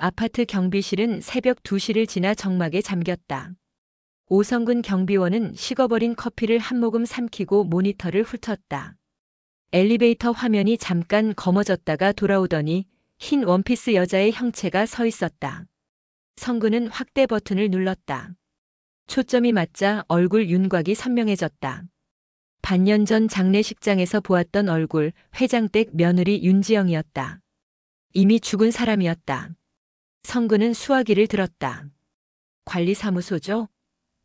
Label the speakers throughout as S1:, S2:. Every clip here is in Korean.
S1: 아파트 경비실은 새벽 2시를 지나 정막에 잠겼다. 오성근 경비원은 식어버린 커피를 한 모금 삼키고 모니터를 훑었다. 엘리베이터 화면이 잠깐 검어졌다가 돌아오더니 흰 원피스 여자의 형체가 서 있었다. 성근은 확대 버튼을 눌렀다. 초점이 맞자 얼굴 윤곽이 선명해졌다. 반년 전 장례식장에서 보았던 얼굴, 회장댁 며느리 윤지영이었다. 이미 죽은 사람이었다. 성근은 수화기를 들었다. 관리사무소죠?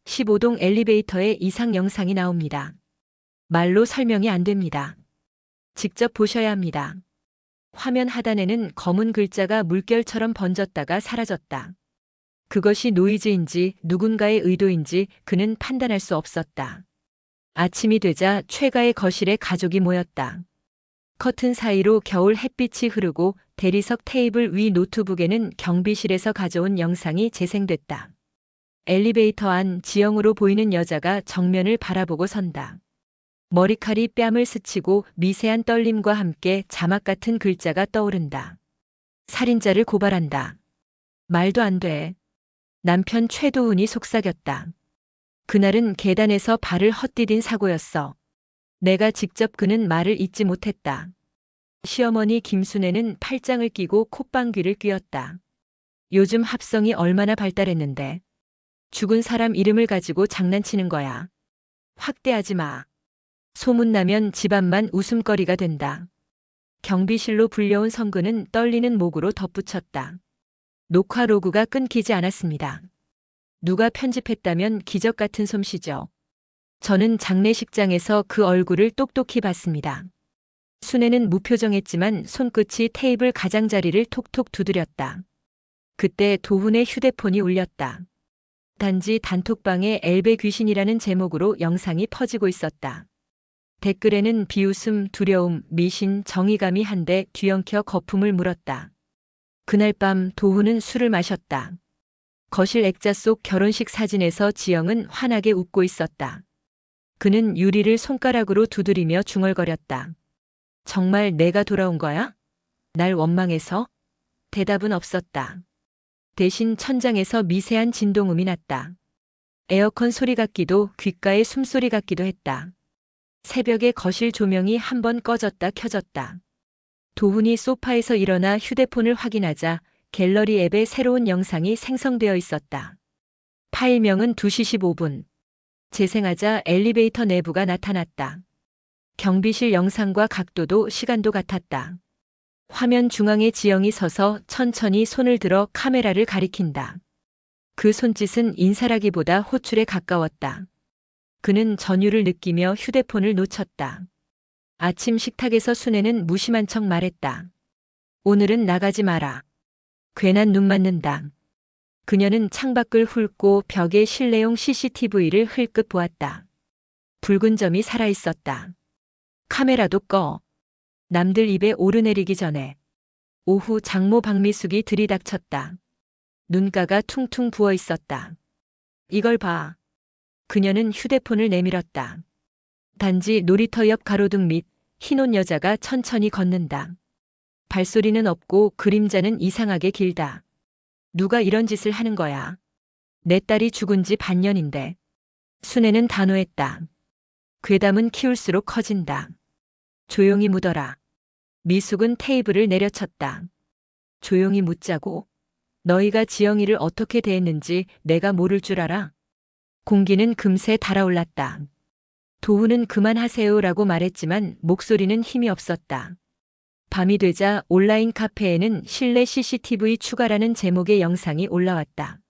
S1: 15동 엘리베이터에 이상 영상이 나옵니다. 말로 설명이 안 됩니다. 직접 보셔야 합니다. 화면 하단에는 검은 글자가 물결처럼 번졌다가 사라졌다. 그것이 노이즈인지 누군가의 의도인지 그는 판단할 수 없었다. 아침이 되자 최가의 거실에 가족이 모였다. 커튼 사이로 겨울 햇빛이 흐르고 대리석 테이블 위 노트북에는 경비실에서 가져온 영상이 재생됐다. 엘리베이터 안 지형으로 보이는 여자가 정면을 바라보고 선다. 머리칼이 뺨을 스치고 미세한 떨림과 함께 자막 같은 글자가 떠오른다. 살인자를 고발한다. 말도 안 돼. 남편 최도훈이 속삭였다. 그날은 계단에서 발을 헛디딘 사고였어. 내가 직접 그는 말을 잊지 못했다. 시어머니 김순애는 팔짱을 끼고 콧방귀를 뀌었다. 요즘 합성이 얼마나 발달했는데. 죽은 사람 이름을 가지고 장난치는 거야. 확대하지 마. 소문나면 집안만 웃음거리가 된다. 경비실로 불려온 성근은 떨리는 목으로 덧붙였다. 녹화 로그가 끊기지 않았습니다. 누가 편집했다면 기적 같은 솜씨죠. 저는 장례식장에서 그 얼굴을 똑똑히 봤습니다. 순애는 무표정했지만 손끝이 테이블 가장자리를 톡톡 두드렸다. 그때 도훈의 휴대폰이 울렸다. 단지 단톡방에 엘베 귀신이라는 제목으로 영상이 퍼지고 있었다. 댓글에는 비웃음, 두려움, 미신, 정의감이 한데 뒤엉켜 거품을 물었다. 그날 밤 도훈은 술을 마셨다. 거실 액자 속 결혼식 사진에서 지영은 환하게 웃고 있었다. 그는 유리를 손가락으로 두드리며 중얼거렸다. 정말 내가 돌아온 거야? 날 원망해서? 대답은 없었다. 대신 천장에서 미세한 진동음이 났다. 에어컨 소리 같기도 귓가의 숨소리 같기도 했다. 새벽에 거실 조명이 한 번 꺼졌다 켜졌다. 도훈이 소파에서 일어나 휴대폰을 확인하자 갤러리 앱에 새로운 영상이 생성되어 있었다. 파일명은 2시 15분. 재생하자 엘리베이터 내부가 나타났다. 경비실 영상과 각도도 시간도 같았다. 화면 중앙에 지영이 서서 천천히 손을 들어 카메라를 가리킨다. 그 손짓은 인사라기보다 호출에 가까웠다. 그는 전율을 느끼며 휴대폰을 놓쳤다. 아침 식탁에서 순애는 무심한 척 말했다. 오늘은 나가지 마라. 괜한 눈 맞는다. 그녀는 창밖을 훑고 벽에 실내용 CCTV를 흘끗 보았다. 붉은 점이 살아있었다. 카메라도 꺼. 남들 입에 오르내리기 전에. 오후 장모 박미숙이 들이닥쳤다. 눈가가 퉁퉁 부어 있었다. 이걸 봐. 그녀는 휴대폰을 내밀었다. 단지 놀이터 옆 가로등 밑 흰옷 여자가 천천히 걷는다. 발소리는 없고 그림자는 이상하게 길다. 누가 이런 짓을 하는 거야? 내 딸이 죽은 지 반년인데. 순애는 단호했다. 괴담은 키울수록 커진다. 조용히 묻어라. 미숙은 테이블을 내려쳤다. 조용히 묻자고. 너희가 지영이를 어떻게 대했는지 내가 모를 줄 알아? 공기는 금세 달아올랐다. 도훈은 그만하세요라고 말했지만 목소리는 힘이 없었다. 밤이 되자 온라인 카페에는 실내 CCTV 추가라는 제목의 영상이 올라왔다.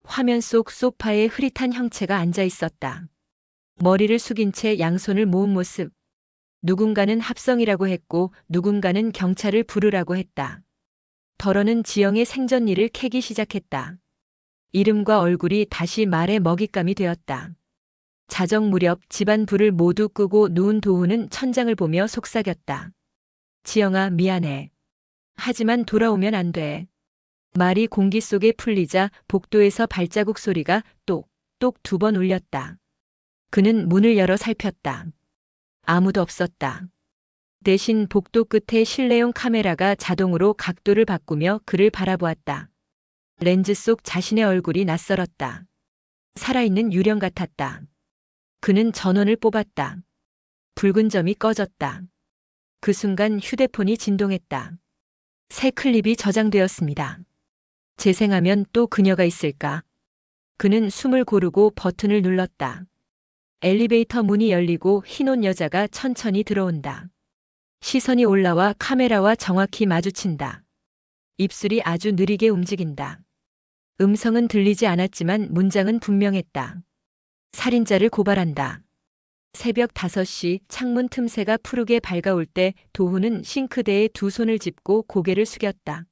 S1: 화면 속 소파에 흐릿한 형체가 앉아 있었다. 머리를 숙인 채 양손을 모은 모습. 누군가는 합성이라고 했고 누군가는 경찰을 부르라고 했다. 덜어는 지영의 생전일을 캐기 시작했다. 이름과 얼굴이 다시 말의 먹잇감이 되었다. 자정 무렵 집안 불을 모두 끄고 누운 도훈은 천장을 보며 속삭였다. 지영아, 미안해. 하지만 돌아오면 안 돼. 말이 공기 속에 풀리자 복도에서 발자국 소리가 똑똑 2번 울렸다. 그는 문을 열어 살폈다. 아무도 없었다. 대신 복도 끝에 실내용 카메라가 자동으로 각도를 바꾸며 그를 바라보았다. 렌즈 속 자신의 얼굴이 낯설었다. 살아있는 유령 같았다. 그는 전원을 뽑았다. 붉은 점이 꺼졌다. 그 순간 휴대폰이 진동했다. 새 클립이 저장되었습니다. 재생하면 또 그녀가 있을까? 그는 숨을 고르고 버튼을 눌렀다. 엘리베이터 문이 열리고 흰 옷 여자가 천천히 들어온다. 시선이 올라와 카메라와 정확히 마주친다. 입술이 아주 느리게 움직인다. 음성은 들리지 않았지만 문장은 분명했다. 살인자를 고발한다. 새벽 5시 창문 틈새가 푸르게 밝아올 때 도훈은 싱크대에 두 손을 짚고 고개를 숙였다.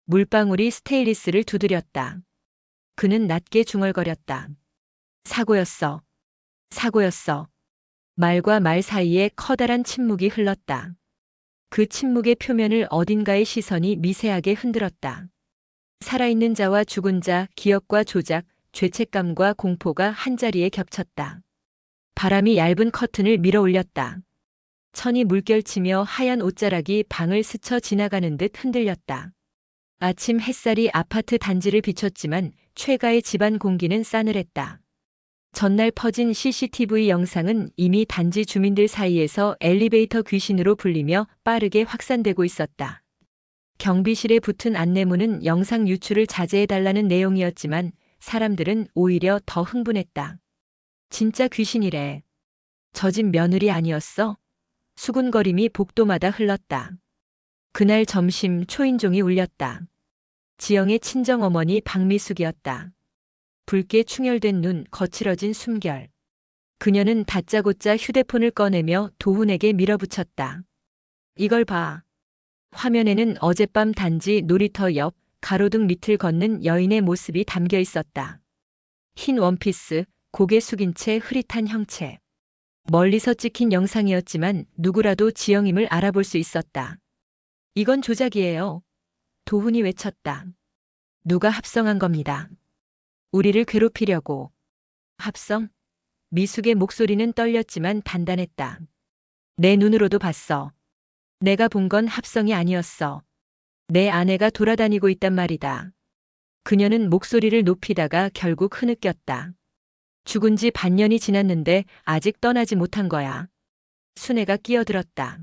S1: 물방울이 스테인리스를 두드렸다. 그는 낮게 중얼거렸다. 사고였어. 사고였어. 말과 말 사이에 커다란 침묵이 흘렀다. 그 침묵의 표면을 어딘가의 시선이 미세하게 흔들었다. 살아있는 자와 죽은 자, 기억과 조작, 죄책감과 공포가 한자리에 겹쳤다. 바람이 얇은 커튼을 밀어 올렸다. 천이 물결치며 하얀 옷자락이 방을 스쳐 지나가는 듯 흔들렸다. 아침 햇살이 아파트 단지를 비췄지만 최가의 집안 공기는 싸늘했다. 전날 퍼진 CCTV 영상은 이미 단지 주민들 사이에서 엘리베이터 귀신으로 불리며 빠르게 확산되고 있었다. 경비실에 붙은 안내문은 영상 유출을 자제해달라는 내용이었지만 사람들은 오히려 더 흥분했다. 진짜 귀신이래. 저 집 며느리 아니었어? 수군거림이 복도마다 흘렀다. 그날 점심 초인종이 울렸다. 지영의 친정어머니 박미숙이었다. 붉게 충혈된 눈, 거칠어진 숨결. 그녀는 다짜고짜 휴대폰을 꺼내며 도훈에게 밀어붙였다. 이걸 봐. 화면에는 어젯밤 단지 놀이터 옆 가로등 밑을 걷는 여인의 모습이 담겨 있었다. 흰 원피스, 고개 숙인 채 흐릿한 형체. 멀리서 찍힌 영상이었지만 누구라도 지영임을 알아볼 수 있었다. 이건 조작이에요. 도훈이 외쳤다. 누가 합성한 겁니다. 우리를 괴롭히려고. 합성? 미숙의 목소리는 떨렸지만 단단했다. 내 눈으로도 봤어. 내가 본 건 합성이 아니었어. 내 아내가 돌아다니고 있단 말이다. 그녀는 목소리를 높이다가 결국 흐느꼈다. 죽은 지 반년이 지났는데 아직 떠나지 못한 거야. 순애가 끼어들었다.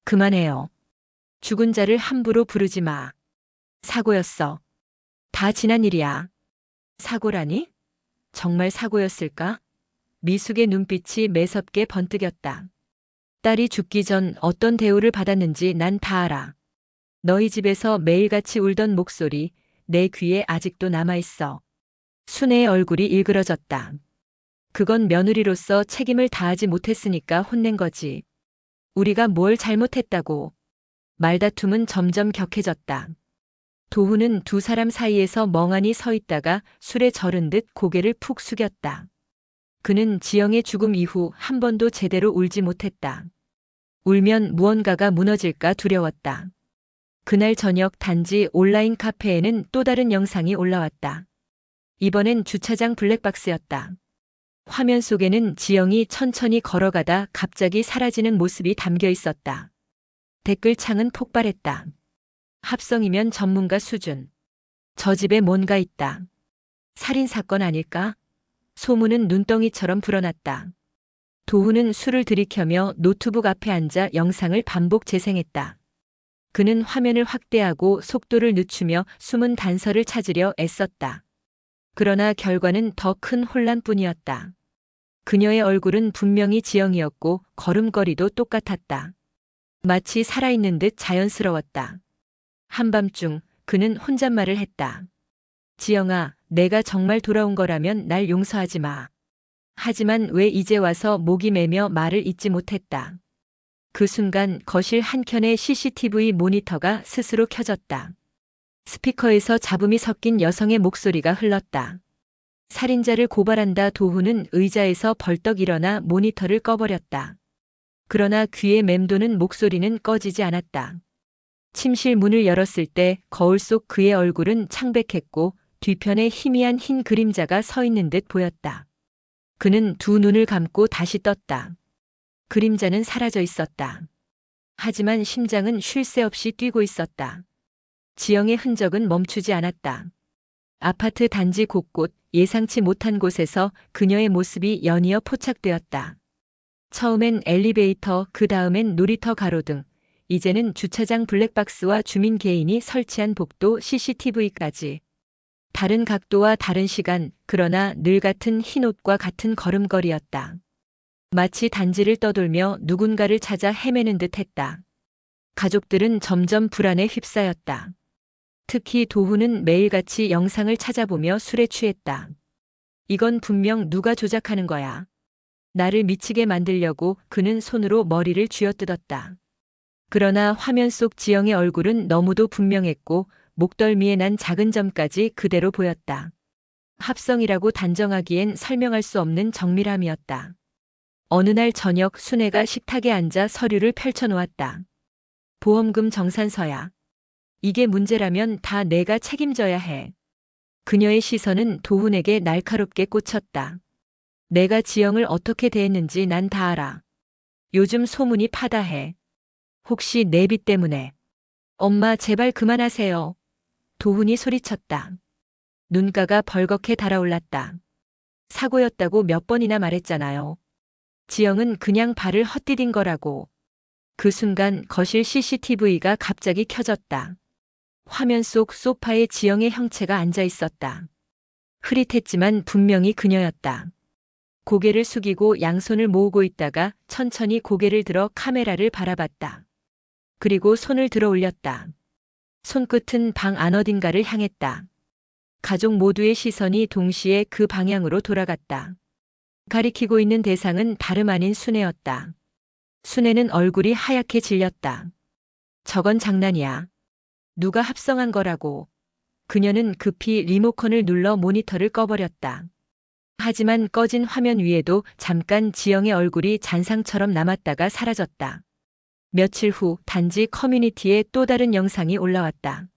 S1: 그만해요. 죽은 자를 함부로 부르지 마. 사고였어. 다 지난 일이야. 사고라니? 정말 사고였을까? 미숙의 눈빛이 매섭게 번뜩였다. 딸이 죽기 전 어떤 대우를 받았는지 난 다 알아. 너희 집에서 매일같이 울던 목소리, 내 귀에 아직도 남아있어. 순애의 얼굴이 일그러졌다. 그건 며느리로서 책임을 다하지 못했으니까 혼낸 거지. 우리가 뭘 잘못했다고. 말다툼은 점점 격해졌다. 도훈은 두 사람 사이에서 멍하니 서 있다가 술에 절은 듯 고개를 푹 숙였다. 그는 지영의 죽음 이후 한 번도 제대로 울지 못했다. 울면 무언가가 무너질까 두려웠다. 그날 저녁 단지 온라인 카페에는 또 다른 영상이 올라왔다. 이번엔 주차장 블랙박스였다. 화면 속에는 지영이 천천히 걸어가다 갑자기 사라지는 모습이 담겨 있었다. 댓글창은 폭발했다. 합성이면 전문가 수준. 저 집에 뭔가 있다. 살인사건 아닐까? 소문은 눈덩이처럼 불어났다. 도훈은 술을 들이켜며 노트북 앞에 앉아 영상을 반복 재생했다. 그는 화면을 확대하고 속도를 늦추며 숨은 단서를 찾으려 애썼다. 그러나 결과는 더 큰 혼란뿐이었다. 그녀의 얼굴은 분명히 지영이었고 걸음걸이도 똑같았다. 마치 살아있는 듯 자연스러웠다. 한밤중 그는 혼잣말을 했다. 지영아, 내가 정말 돌아온 거라면 날 용서하지 마. 하지만 왜 이제 와서 목이 메며 말을 잇지 못했다. 그 순간 거실 한켠의 CCTV 모니터가 스스로 켜졌다. 스피커에서 잡음이 섞인 여성의 목소리가 흘렀다. 살인자를 고발한다. 도훈은 의자에서 벌떡 일어나 모니터를 꺼버렸다. 그러나 귀에 맴도는 목소리는 꺼지지 않았다. 침실 문을 열었을 때 거울 속 그의 얼굴은 창백했고 뒤편에 희미한 흰 그림자가 서 있는 듯 보였다. 그는 두 눈을 감고 다시 떴다. 그림자는 사라져 있었다. 하지만 심장은 쉴 새 없이 뛰고 있었다. 지영의 흔적은 멈추지 않았다. 아파트 단지 곳곳 예상치 못한 곳에서 그녀의 모습이 연이어 포착되었다. 처음엔 엘리베이터, 그 다음엔 놀이터 가로등, 이제는 주차장 블랙박스와 주민 개인이 설치한 복도 CCTV까지. 다른 각도와 다른 시간, 그러나 늘 같은 흰 옷과 같은 걸음걸이였다. 마치 단지를 떠돌며 누군가를 찾아 헤매는 듯 했다. 가족들은 점점 불안에 휩싸였다. 특히 도훈은 매일같이 영상을 찾아보며 술에 취했다. 이건 분명 누가 조작하는 거야. 나를 미치게 만들려고 그는 손으로 머리를 쥐어뜯었다. 그러나 화면 속 지영의 얼굴은 너무도 분명했고 목덜미에 난 작은 점까지 그대로 보였다. 합성이라고 단정하기엔 설명할 수 없는 정밀함이었다. 어느 날 저녁 순애가 식탁에 앉아 서류를 펼쳐놓았다. 보험금 정산서야. 이게 문제라면 다 내가 책임져야 해. 그녀의 시선은 도훈에게 날카롭게 꽂혔다. 내가 지영을 어떻게 대했는지 난 다 알아. 요즘 소문이 파다해. 혹시 내 빚 때문에. 엄마 제발 그만하세요. 도훈이 소리쳤다. 눈가가 벌겋게 달아올랐다. 사고였다고 몇 번이나 말했잖아요. 지영은 그냥 발을 헛디딘 거라고. 그 순간 거실 CCTV가 갑자기 켜졌다. 화면 속 소파에 지영의 형체가 앉아 있었다. 흐릿했지만 분명히 그녀였다. 고개를 숙이고 양손을 모으고 있다가 천천히 고개를 들어 카메라를 바라봤다. 그리고 손을 들어 올렸다. 손끝은 방 안 어딘가를 향했다. 가족 모두의 시선이 동시에 그 방향으로 돌아갔다. 가리키고 있는 대상은 다름 아닌 순애였다. 순애는 얼굴이 하얗게 질렸다. 저건 장난이야. 누가 합성한 거라고. 그녀는 급히 리모컨을 눌러 모니터를 꺼버렸다. 하지만 꺼진 화면 위에도 잠깐 지영의 얼굴이 잔상처럼 남았다가 사라졌다. 며칠 후 단지 커뮤니티에 또 다른 영상이 올라왔다.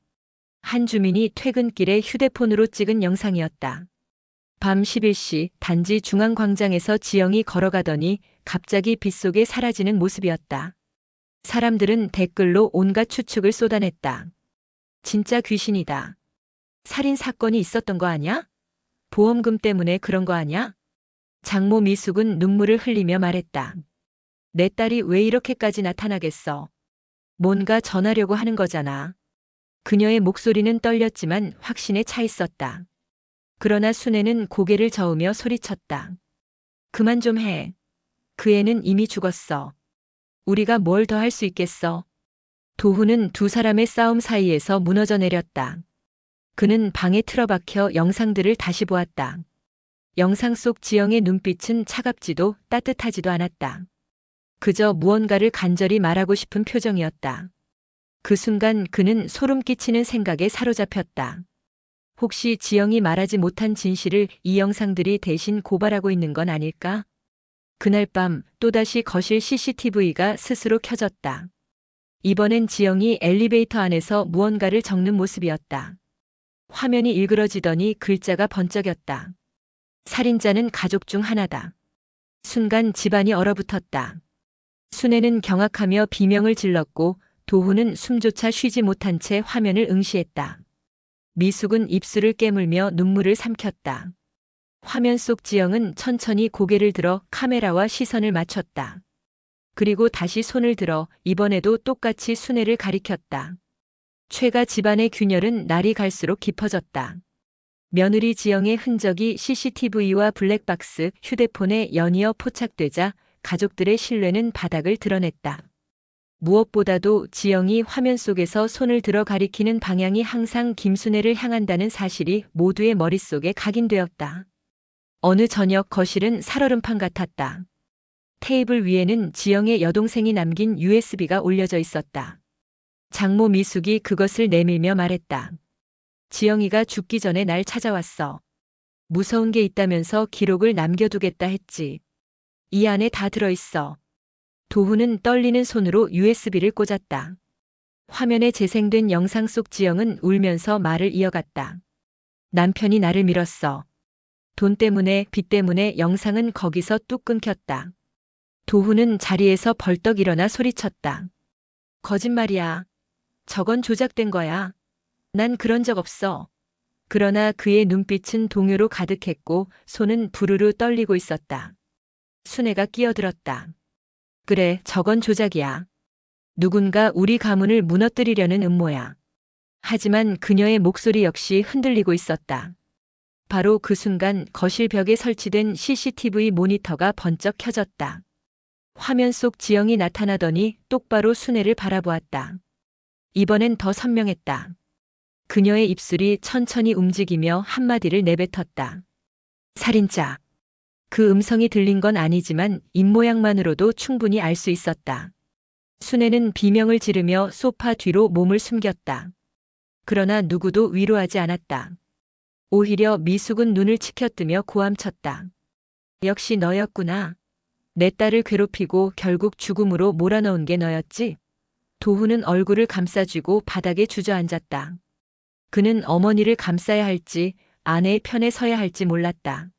S1: 한 주민이 퇴근길에 휴대폰으로 찍은 영상이었다. 밤 11시 단지 중앙광장에서 지영이 걸어가더니 갑자기 빗속에 사라지는 모습이었다. 사람들은 댓글로 온갖 추측을 쏟아냈다. 진짜 귀신이다. 살인 사건이 있었던 거 아냐? 보험금 때문에 그런 거 아냐? 장모 미숙은 눈물을 흘리며 말했다. 내 딸이 왜 이렇게까지 나타나겠어? 뭔가 전하려고 하는 거잖아. 그녀의 목소리는 떨렸지만 확신에 차 있었다. 그러나 순애는 고개를 저으며 소리쳤다. 그만 좀 해. 그 애는 이미 죽었어. 우리가 뭘 더 할 수 있겠어? 도훈은 두 사람의 싸움 사이에서 무너져 내렸다. 그는 방에 틀어박혀 영상들을 다시 보았다. 영상 속 지영의 눈빛은 차갑지도 따뜻하지도 않았다. 그저 무언가를 간절히 말하고 싶은 표정이었다. 그 순간 그는 소름 끼치는 생각에 사로잡혔다. 혹시 지영이 말하지 못한 진실을 이 영상들이 대신 고발하고 있는 건 아닐까? 그날 밤 또다시 거실 CCTV가 스스로 켜졌다. 이번엔 지영이 엘리베이터 안에서 무언가를 적는 모습이었다. 화면이 일그러지더니 글자가 번쩍였다. 살인자는 가족 중 하나다. 순간 집안이 얼어붙었다. 순애는 경악하며 비명을 질렀고 도훈은 숨조차 쉬지 못한 채 화면을 응시했다. 미숙은 입술을 깨물며 눈물을 삼켰다. 화면 속 지영은 천천히 고개를 들어 카메라와 시선을 맞췄다. 그리고 다시 손을 들어 이번에도 똑같이 순애를 가리켰다. 최가 집안의 균열은 날이 갈수록 깊어졌다. 며느리 지영의 흔적이 CCTV와 블랙박스, 휴대폰에 연이어 포착되자 가족들의 신뢰는 바닥을 드러냈다. 무엇보다도 지영이 화면 속에서 손을 들어 가리키는 방향이 항상 김순애를 향한다는 사실이 모두의 머릿속에 각인되었다. 어느 저녁 거실은 살얼음판 같았다. 테이블 위에는 지영의 여동생이 남긴 USB가 올려져 있었다. 장모 미숙이 그것을 내밀며 말했다. 지영이가 죽기 전에 날 찾아왔어. 무서운 게 있다면서 기록을 남겨두겠다 했지. 이 안에 다 들어있어. 도훈은 떨리는 손으로 USB를 꽂았다. 화면에 재생된 영상 속 지영은 울면서 말을 이어갔다. 남편이 나를 밀었어. 돈 때문에, 빚 때문에. 영상은 거기서 뚝 끊겼다. 도훈은 자리에서 벌떡 일어나 소리쳤다. 거짓말이야. 저건 조작된 거야. 난 그런 적 없어. 그러나 그의 눈빛은 동요로 가득했고 손은 부르르 떨리고 있었다. 순애가 끼어들었다. 그래, 저건 조작이야. 누군가 우리 가문을 무너뜨리려는 음모야. 하지만 그녀의 목소리 역시 흔들리고 있었다. 바로 그 순간 거실 벽에 설치된 CCTV 모니터가 번쩍 켜졌다. 화면 속 지영이 나타나더니 똑바로 순애를 바라보았다. 이번엔 더 선명했다. 그녀의 입술이 천천히 움직이며 한마디를 내뱉었다. 살인자. 그 음성이 들린 건 아니지만 입모양만으로도 충분히 알 수 있었다. 순애는 비명을 지르며 소파 뒤로 몸을 숨겼다. 그러나 누구도 위로하지 않았다. 오히려 미숙은 눈을 치켜뜨며 고함쳤다. 역시 너였구나. 내 딸을 괴롭히고 결국 죽음으로 몰아넣은 게 너였지? 도훈은 얼굴을 감싸쥐고 바닥에 주저앉았다. 그는 어머니를 감싸야 할지 아내의 편에 서야 할지 몰랐다.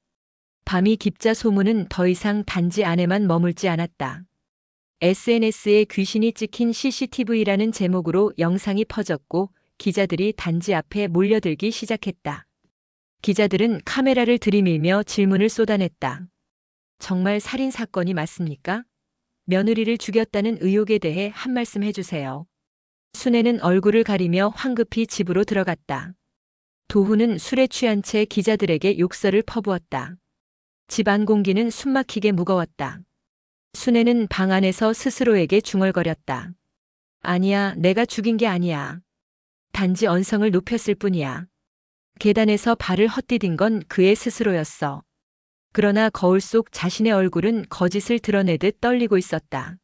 S1: 밤이 깊자 소문은 더 이상 단지 안에만 머물지 않았다. SNS에 귀신이 찍힌 CCTV라는 제목으로 영상이 퍼졌고 기자들이 단지 앞에 몰려들기 시작했다. 기자들은 카메라를 들이밀며 질문을 쏟아냈다. 정말 살인 사건이 맞습니까? 며느리를 죽였다는 의혹에 대해 한 말씀 해주세요. 순애는 얼굴을 가리며 황급히 집으로 들어갔다. 도훈은 술에 취한 채 기자들에게 욕설을 퍼부었다. 집 안 공기는 숨막히게 무거웠다. 순애는 방 안에서 스스로에게 중얼거렸다. 아니야, 내가 죽인 게 아니야. 단지 언성을 높였을 뿐이야. 계단에서 발을 헛디딘 건 그의 스스로였어. 그러나 거울 속 자신의 얼굴은 거짓을 드러내듯 떨리고 있었다.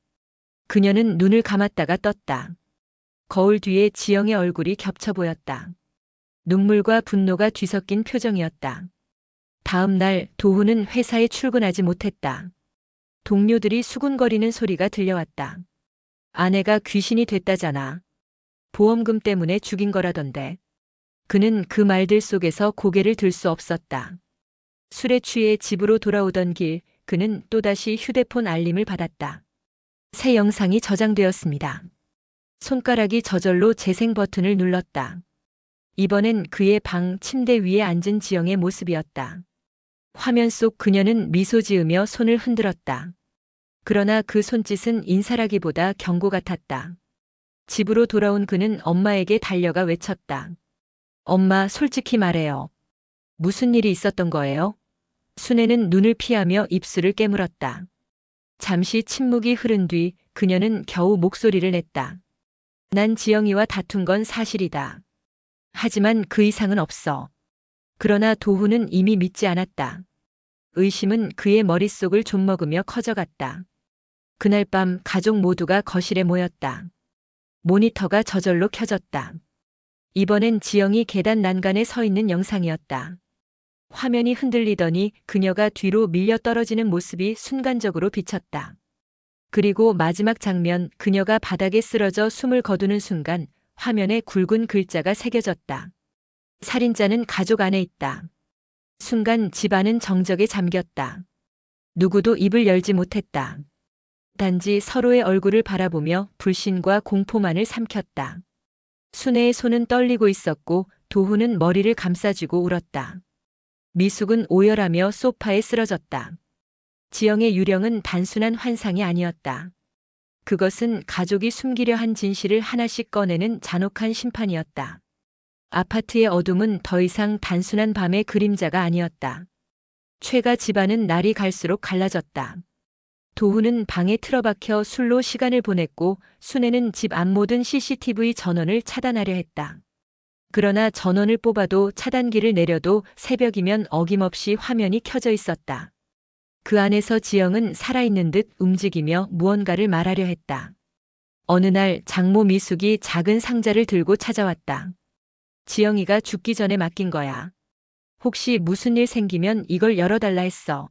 S1: 그녀는 눈을 감았다가 떴다. 거울 뒤에 지영의 얼굴이 겹쳐 보였다. 눈물과 분노가 뒤섞인 표정이었다. 다음 날 도훈은 회사에 출근하지 못했다. 동료들이 수군거리는 소리가 들려왔다. 아내가 귀신이 됐다잖아. 보험금 때문에 죽인 거라던데. 그는 그 말들 속에서 고개를 들 수 없었다. 술에 취해 집으로 돌아오던 길, 그는 또다시 휴대폰 알림을 받았다. 새 영상이 저장되었습니다. 손가락이 저절로 재생 버튼을 눌렀다. 이번엔 그의 방 침대 위에 앉은 지영의 모습이었다. 화면 속 그녀는 미소 지으며 손을 흔들었다. 그러나 그 손짓은 인사라기보다 경고 같았다. 집으로 돌아온 그는 엄마에게 달려가 외쳤다. 엄마, 솔직히 말해요. 무슨 일이 있었던 거예요? 순애는 눈을 피하며 입술을 깨물었다. 잠시 침묵이 흐른 뒤 그녀는 겨우 목소리를 냈다. 난 지영이와 다툰 건 사실이다. 하지만 그 이상은 없어. 그러나 도훈은 이미 믿지 않았다. 의심은 그의 머릿속을 좀먹으며 커져갔다. 그날 밤 가족 모두가 거실에 모였다. 모니터가 저절로 켜졌다. 이번엔 지영이 계단 난간에 서 있는 영상이었다. 화면이 흔들리더니 그녀가 뒤로 밀려 떨어지는 모습이 순간적으로 비쳤다. 그리고 마지막 장면, 그녀가 바닥에 쓰러져 숨을 거두는 순간 화면에 굵은 글자가 새겨졌다. 살인자는 가족 안에 있다. 순간 집안은 정적에 잠겼다. 누구도 입을 열지 못했다. 단지 서로의 얼굴을 바라보며 불신과 공포만을 삼켰다. 순애의 손은 떨리고 있었고 도훈은 머리를 감싸쥐고 울었다. 미숙은 오열하며 소파에 쓰러졌다. 지영의 유령은 단순한 환상이 아니었다. 그것은 가족이 숨기려 한 진실을 하나씩 꺼내는 잔혹한 심판이었다. 아파트의 어둠은 더 이상 단순한 밤의 그림자가 아니었다. 최가 집안은 날이 갈수록 갈라졌다. 도훈은 방에 틀어박혀 술로 시간을 보냈고 순애는 집 안 모든 CCTV 전원을 차단하려 했다. 그러나 전원을 뽑아도 차단기를 내려도 새벽이면 어김없이 화면이 켜져 있었다. 그 안에서 지영은 살아있는 듯 움직이며 무언가를 말하려 했다. 어느 날 장모 미숙이 작은 상자를 들고 찾아왔다. 지영이가 죽기 전에 맡긴 거야. 혹시 무슨 일 생기면 이걸 열어달라 했어.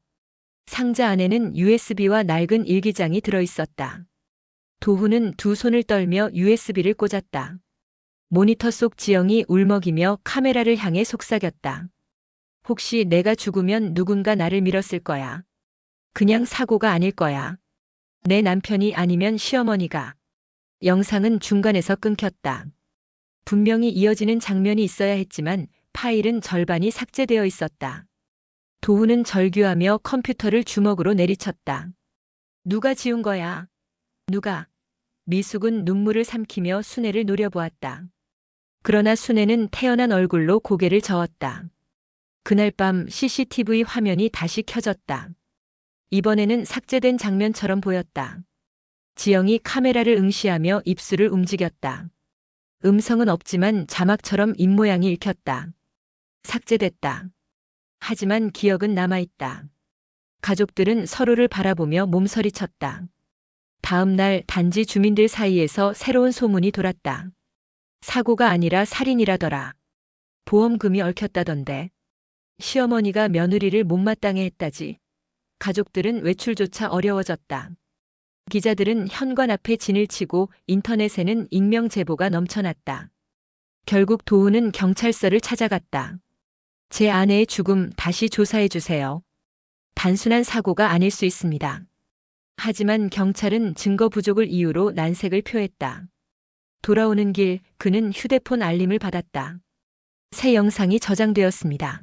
S1: 상자 안에는 USB와 낡은 일기장이 들어있었다. 도훈은 두 손을 떨며 USB를 꽂았다. 모니터 속 지영이 울먹이며 카메라를 향해 속삭였다. 혹시 내가 죽으면 누군가 나를 밀었을 거야. 그냥 사고가 아닐 거야. 내 남편이 아니면 시어머니가. 영상은 중간에서 끊겼다. 분명히 이어지는 장면이 있어야 했지만 파일은 절반이 삭제되어 있었다. 도훈은 절규하며 컴퓨터를 주먹으로 내리쳤다. 누가 지운 거야? 누가? 미숙은 눈물을 삼키며 순애를 노려보았다. 그러나 순애는 태연한 얼굴로 고개를 저었다. 그날 밤 CCTV 화면이 다시 켜졌다. 이번에는 삭제된 장면처럼 보였다. 지영이 카메라를 응시하며 입술을 움직였다. 음성은 없지만 자막처럼 입모양이 읽혔다. 삭제됐다. 하지만 기억은 남아있다. 가족들은 서로를 바라보며 몸서리쳤다. 다음 날 단지 주민들 사이에서 새로운 소문이 돌았다. 사고가 아니라 살인이라더라. 보험금이 얽혔다던데. 시어머니가 며느리를 못마땅해 했다지. 가족들은 외출조차 어려워졌다. 기자들은 현관 앞에 진을 치고 인터넷에는 익명 제보가 넘쳐났다. 결국 도훈은 경찰서를 찾아갔다. 제 아내의 죽음 다시 조사해 주세요. 단순한 사고가 아닐 수 있습니다. 하지만 경찰은 증거 부족을 이유로 난색을 표했다. 돌아오는 길 그는 휴대폰 알림을 받았다. 새 영상이 저장되었습니다.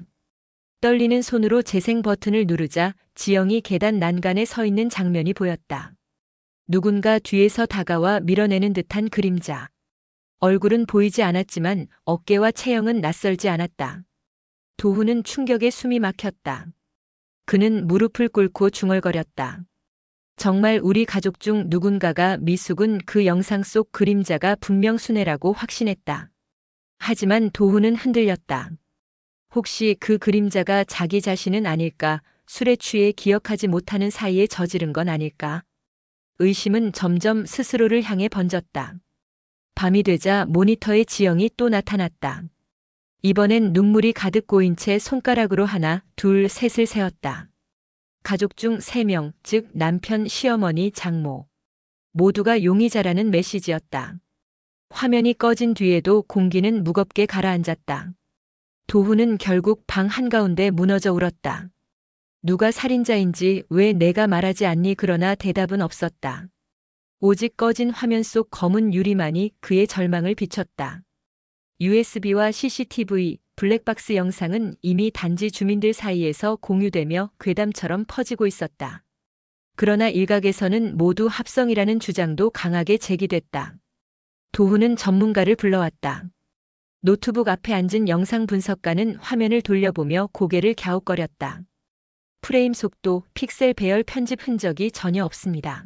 S1: 떨리는 손으로 재생 버튼을 누르자 지영이 계단 난간에 서 있는 장면이 보였다. 누군가 뒤에서 다가와 밀어내는 듯한 그림자. 얼굴은 보이지 않았지만 어깨와 체형은 낯설지 않았다. 도훈은 충격에 숨이 막혔다. 그는 무릎을 꿇고 중얼거렸다. 정말 우리 가족 중 누군가가 미숙은 그 영상 속 그림자가 분명 순애라고 확신했다. 하지만 도훈은 흔들렸다. 혹시 그 그림자가 자기 자신은 아닐까, 술에 취해 기억하지 못하는 사이에 저지른 건 아닐까? 의심은 점점 스스로를 향해 번졌다. 밤이 되자 모니터에 지영이 또 나타났다. 이번엔 눈물이 가득 고인 채 손가락으로 하나, 둘, 셋을 세었다. 가족 중 3명, 즉 남편, 시어머니, 장모. 모두가 용의자라는 메시지였다. 화면이 꺼진 뒤에도 공기는 무겁게 가라앉았다. 도훈은 결국 방 한가운데 무너져 울었다. 누가 살인자인지 왜 내가 말하지 않니? 그러나 대답은 없었다. 오직 꺼진 화면 속 검은 유리만이 그의 절망을 비췄다. USB와 CCTV, 블랙박스 영상은 이미 단지 주민들 사이에서 공유되며 괴담처럼 퍼지고 있었다. 그러나 일각에서는 모두 합성이라는 주장도 강하게 제기됐다. 도훈은 전문가를 불러왔다. 노트북 앞에 앉은 영상 분석가는 화면을 돌려보며 고개를 갸웃거렸다. 프레임 속도, 픽셀 배열 편집 흔적이 전혀 없습니다.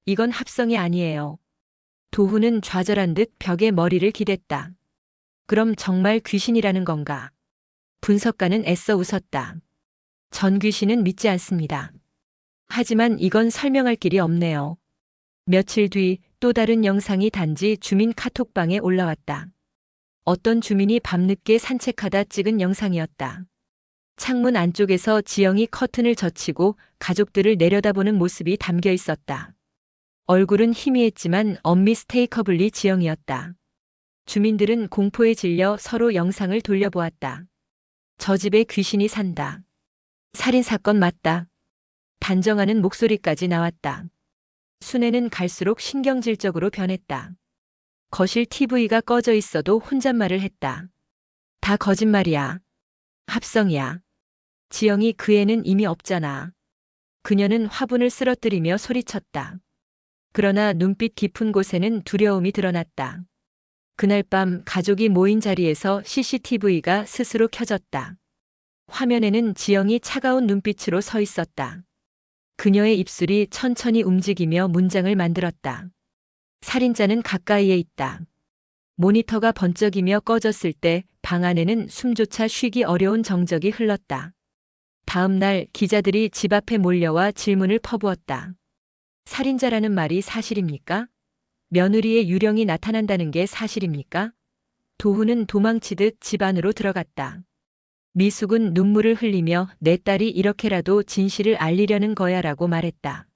S1: 이건 합성이 아니에요. 도훈은 좌절한 듯 벽에 머리를 기댔다. 그럼 정말 귀신이라는 건가? 분석가는 애써 웃었다. 전 귀신은 믿지 않습니다. 하지만 이건 설명할 길이 없네요. 며칠 뒤 또 다른 영상이 단지 주민 카톡방에 올라왔다. 어떤 주민이 밤늦게 산책하다 찍은 영상이었다. 창문 안쪽에서 지영이 커튼을 젖히고 가족들을 내려다보는 모습이 담겨 있었다. 얼굴은 희미했지만 언미스테이커블리 지영이었다. 주민들은 공포에 질려 서로 영상을 돌려보았다. 저 집에 귀신이 산다. 살인사건 맞다. 단정하는 목소리까지 나왔다. 순애는 갈수록 신경질적으로 변했다. 거실 TV가 꺼져 있어도 혼잣말을 했다. 다 거짓말이야. 합성이야. 지영이 그 애는 이미 없잖아. 그녀는 화분을 쓰러뜨리며 소리쳤다. 그러나 눈빛 깊은 곳에는 두려움이 드러났다. 그날 밤 가족이 모인 자리에서 CCTV가 스스로 켜졌다. 화면에는 지영이 차가운 눈빛으로 서 있었다. 그녀의 입술이 천천히 움직이며 문장을 만들었다. 살인자는 가까이에 있다. 모니터가 번쩍이며 꺼졌을 때 방 안에는 숨조차 쉬기 어려운 정적이 흘렀다. 다음 날 기자들이 집 앞에 몰려와 질문을 퍼부었다. 살인자라는 말이 사실입니까? 며느리의 유령이 나타난다는 게 사실입니까? 도훈은 도망치듯 집 안으로 들어갔다. 미숙은 눈물을 흘리며 내 딸이 이렇게라도 진실을 알리려는 거야 라고 말했다.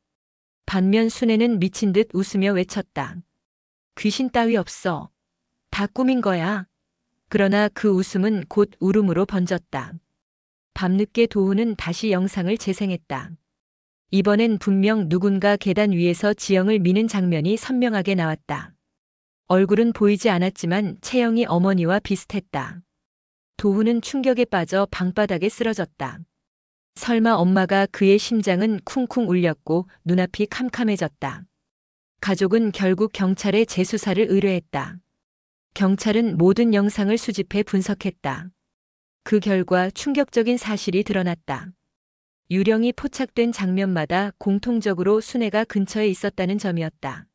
S1: 반면 순애는 미친 듯 웃으며 외쳤다. 귀신 따위 없어. 다 꾸민 거야. 그러나 그 웃음은 곧 울음으로 번졌다. 밤늦게 도훈은 다시 영상을 재생했다. 이번엔 분명 누군가 계단 위에서 지영을 미는 장면이 선명하게 나왔다. 얼굴은 보이지 않았지만 체형이 어머니와 비슷했다. 도훈은 충격에 빠져 방바닥에 쓰러졌다. 설마 엄마가 그의 심장은 쿵쿵 울렸고 눈앞이 캄캄해졌다. 가족은 결국 경찰에 재수사를 의뢰했다. 경찰은 모든 영상을 수집해 분석했다. 그 결과 충격적인 사실이 드러났다. 유령이 포착된 장면마다 공통적으로 순애가 근처에 있었다는 점이었다.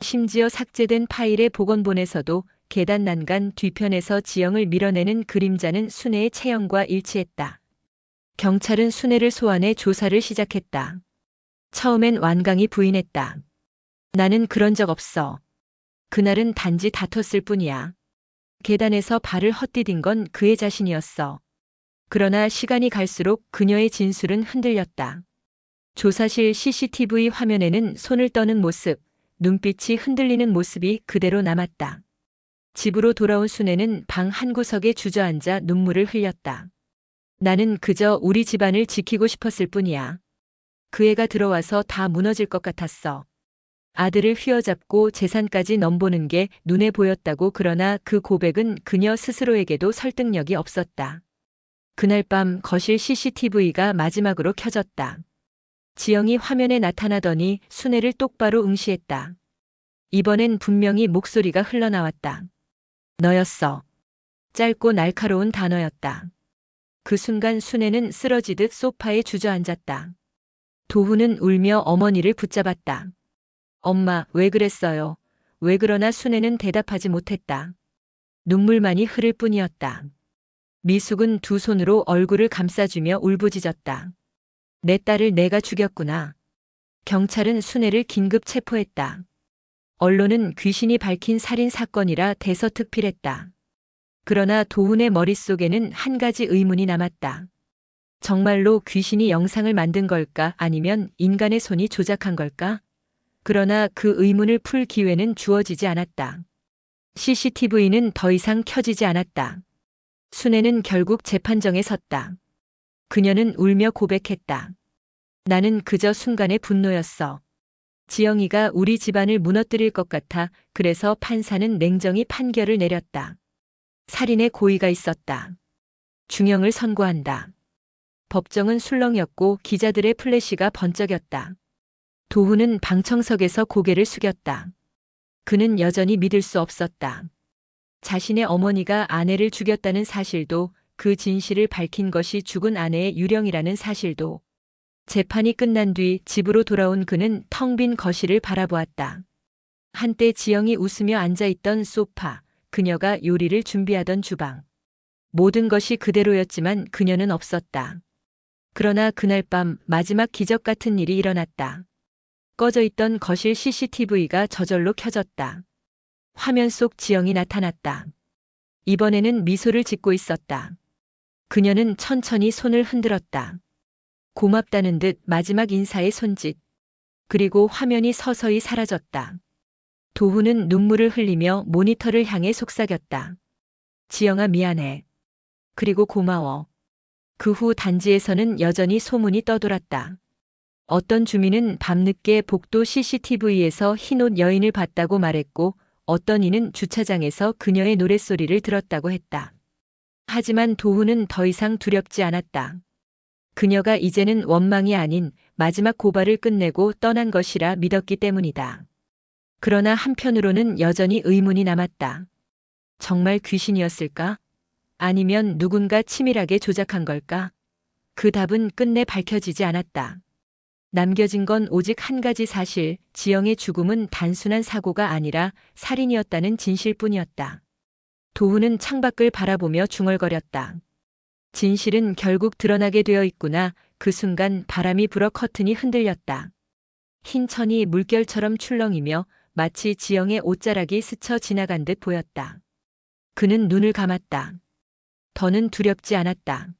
S1: 심지어 삭제된 파일의 복원본에서도 계단 난간 뒤편에서 지영을 밀어내는 그림자는 순애의 체형과 일치했다. 경찰은 순애를 소환해 조사를 시작했다. 처음엔 완강히 부인했다. 나는 그런 적 없어. 그날은 단지 다퉜을 뿐이야. 계단에서 발을 헛디딘 건 그의 자신이었어. 그러나 시간이 갈수록 그녀의 진술은 흔들렸다. 조사실 CCTV 화면에는 손을 떠는 모습, 눈빛이 흔들리는 모습이 그대로 남았다. 집으로 돌아온 순애는 방 한구석에 주저앉아 눈물을 흘렸다. 나는 그저 우리 집안을 지키고 싶었을 뿐이야. 그 애가 들어와서 다 무너질 것 같았어. 아들을 휘어잡고 재산까지 넘보는 게 눈에 보였다고. 그러나 그 고백은 그녀 스스로에게도 설득력이 없었다. 그날 밤 거실 CCTV가 마지막으로 켜졌다. 지영이 화면에 나타나더니 순애를 똑바로 응시했다. 이번엔 분명히 목소리가 흘러나왔다. 너였어. 짧고 날카로운 단어였다. 그 순간 순애는 쓰러지듯 소파에 주저앉았다. 도훈은 울며 어머니를 붙잡았다. 엄마, 왜 그랬어요? 왜 그러나 순애는 대답하지 못했다. 눈물만이 흐를 뿐이었다. 미숙은 두 손으로 얼굴을 감싸주며 울부짖었다. 내 딸을 내가 죽였구나. 경찰은 순애를 긴급 체포했다. 언론은 귀신이 밝힌 살인 사건이라 대서특필했다. 그러나 도훈의 머릿속에는 한 가지 의문이 남았다. 정말로 귀신이 영상을 만든 걸까? 아니면 인간의 손이 조작한 걸까? 그러나 그 의문을 풀 기회는 주어지지 않았다. CCTV는 더 이상 켜지지 않았다. 순애는 결국 재판정에 섰다. 그녀는 울며 고백했다. 나는 그저 순간의 분노였어. 지영이가 우리 집안을 무너뜨릴 것 같아. 그래서 판사는 냉정히 판결을 내렸다. 살인의 고의가 있었다. 중형을 선고한다. 법정은 술렁였고 기자들의 플래시가 번쩍였다. 도훈은 방청석에서 고개를 숙였다. 그는 여전히 믿을 수 없었다. 자신의 어머니가 아내를 죽였다는 사실도, 그 진실을 밝힌 것이 죽은 아내의 유령이라는 사실도. 재판이 끝난 뒤 집으로 돌아온 그는 텅 빈 거실을 바라보았다. 한때 지영이 웃으며 앉아있던 소파, 그녀가 요리를 준비하던 주방. 모든 것이 그대로였지만 그녀는 없었다. 그러나 그날 밤 마지막 기적 같은 일이 일어났다. 꺼져 있던 거실 CCTV가 저절로 켜졌다. 화면 속 지영이 나타났다. 이번에는 미소를 짓고 있었다. 그녀는 천천히 손을 흔들었다. 고맙다는 듯 마지막 인사의 손짓. 그리고 화면이 서서히 사라졌다. 도훈은 눈물을 흘리며 모니터를 향해 속삭였다. 지영아, 미안해. 그리고 고마워. 그 후 단지에서는 여전히 소문이 떠돌았다. 어떤 주민은 밤늦게 복도 CCTV에서 흰옷 여인을 봤다고 말했고, 어떤 이는 주차장에서 그녀의 노랫소리를 들었다고 했다. 하지만 도훈은 더 이상 두렵지 않았다. 그녀가 이제는 원망이 아닌 마지막 고발을 끝내고 떠난 것이라 믿었기 때문이다. 그러나 한편으로는 여전히 의문이 남았다. 정말 귀신이었을까? 아니면 누군가 치밀하게 조작한 걸까? 그 답은 끝내 밝혀지지 않았다. 남겨진 건 오직 한 가지 사실, 지영의 죽음은 단순한 사고가 아니라 살인이었다는 진실뿐이었다. 도훈은 창밖을 바라보며 중얼거렸다. 진실은 결국 드러나게 되어 있구나. 그 순간 바람이 불어 커튼이 흔들렸다. 흰 천이 물결처럼 출렁이며 마치 지영의 옷자락이 스쳐 지나간 듯 보였다. 그는 눈을 감았다. 더는 두렵지 않았다.